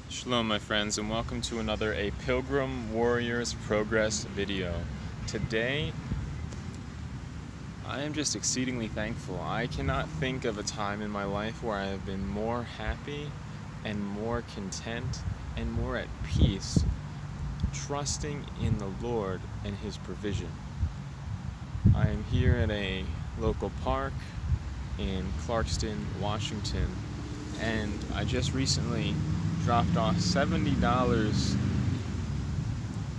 Shalom my friends, and welcome to another Pilgrim Warriors Progress video. Today I am just exceedingly thankful. I cannot think of a time in my life where I have been more happy and more content and more at peace, trusting in the Lord and His provision. I am here at a local park in Clarkston, Washington, and I just recently dropped off $70.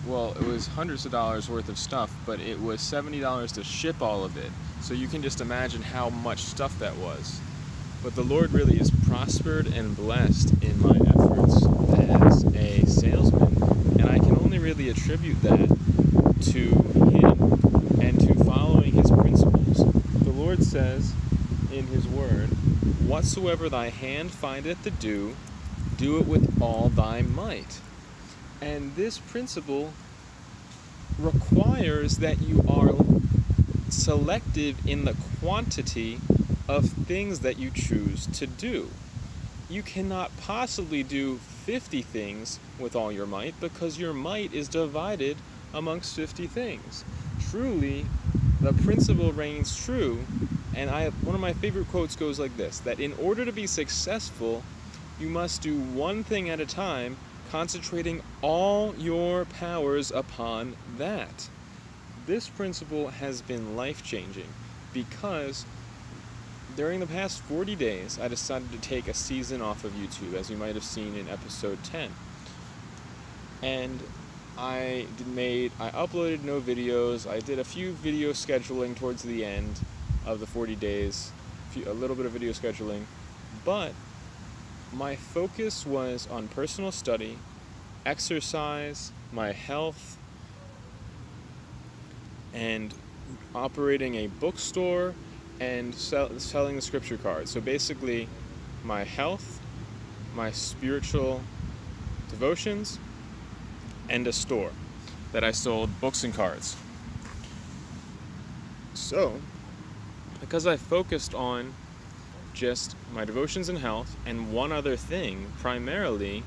Well, it was hundreds of dollars worth of stuff, but it was $70 to ship all of it. So you can just imagine how much stuff that was. But the Lord really is prospered and blessed in my efforts as a salesman, and I can only really attribute that to Him and to following His principles. The Lord says in His Word, "Whatsoever thy hand findeth to do, do it with all thy might." And this principle requires that you are selective in the quantity of things that you choose to do. You cannot possibly do 50 things with all your might, because your might is divided amongst 50 things. Truly, the principle reigns true, and one of my favorite quotes goes like this, that in order to be successful, you must do one thing at a time, concentrating all your powers upon that. This principle has been life-changing because during the past 40 days, I decided to take a season off of YouTube, as you might have seen in episode 10. And I uploaded no videos. I did a few video scheduling towards the end of the 40 days, a little bit of video scheduling, but my focus was on personal study, exercise, my health, and operating a bookstore and selling the scripture cards. So basically, my health, my spiritual devotions, and a store that I sold books and cards. So, because I focused on just my devotions and health and one other thing primarily,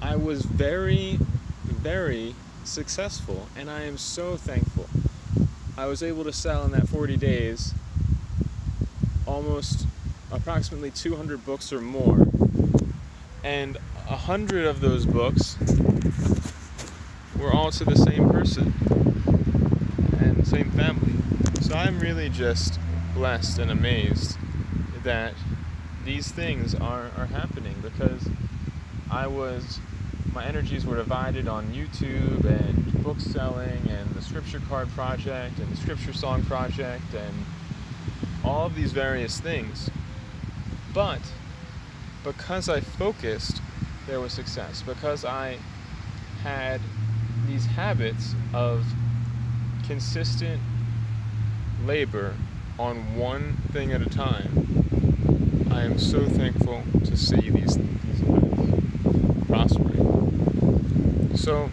I was very, very successful, and I am so thankful. I was able to sell in that 40 days approximately 200 books or more, and 100 of those books were all to the same person and the same family. So I'm really just blessed and amazed that these things are happening, because my energies were divided on YouTube and book selling and the scripture card project and the scripture song project and all of these various things. But because I focused, there was success. Because I had these habits of consistent labor on one thing at a time, I am so thankful to see these events prospering. So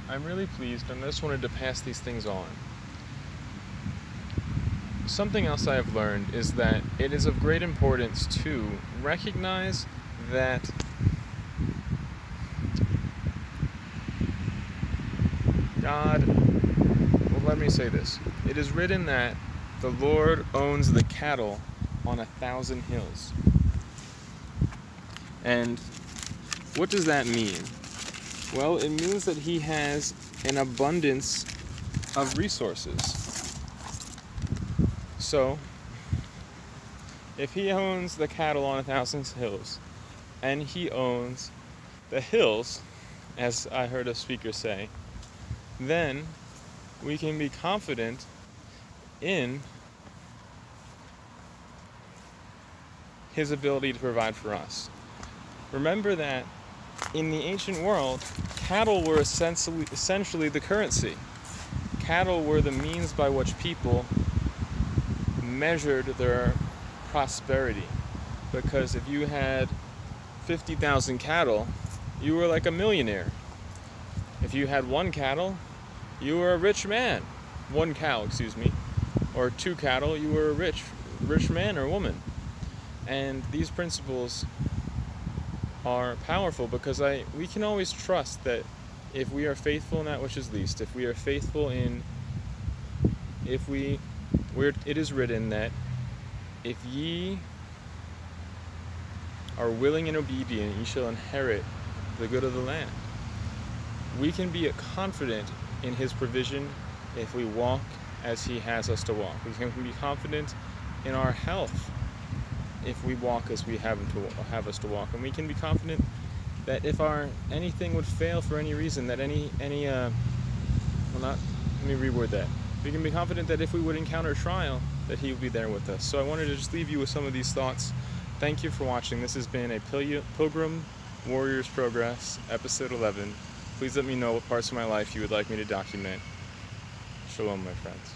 I'm really pleased, and I just wanted to pass these things on. Something else I have learned is that it is of great importance to recognize that God, well, let me say this. It is written that the Lord owns the cattle on 1,000 hills. And what does that mean? Well, it means that He has an abundance of resources. So, if He owns the cattle on 1,000 hills, and He owns the hills, as I heard a speaker say, then we can be confident in His ability to provide for us. Remember that in the ancient world, cattle were essentially the currency. Cattle were the means by which people measured their prosperity. Because if you had 50,000 cattle, you were like a millionaire. If you had one cattle, you were a rich man. One cow, excuse me. Or two cattle, you were a rich man or woman. And these principles are powerful, because we can always trust that if we are faithful in that which is least, if we are faithful in, where it is written that if ye are willing and obedient, ye shall inherit the good of the land. We can be confident in his provision if we walk as he has us to walk. We can be confident in our health if we walk as we have us to walk. And we can be confident that if anything would fail for any reason, that let me reword that. We can be confident that if we would encounter trial, that he would be there with us. So I wanted to just leave you with some of these thoughts. Thank you for watching. This has been a Pilgrim Warriors Progress, episode 11. Please let me know what parts of my life you would like me to document. Shalom, my friends.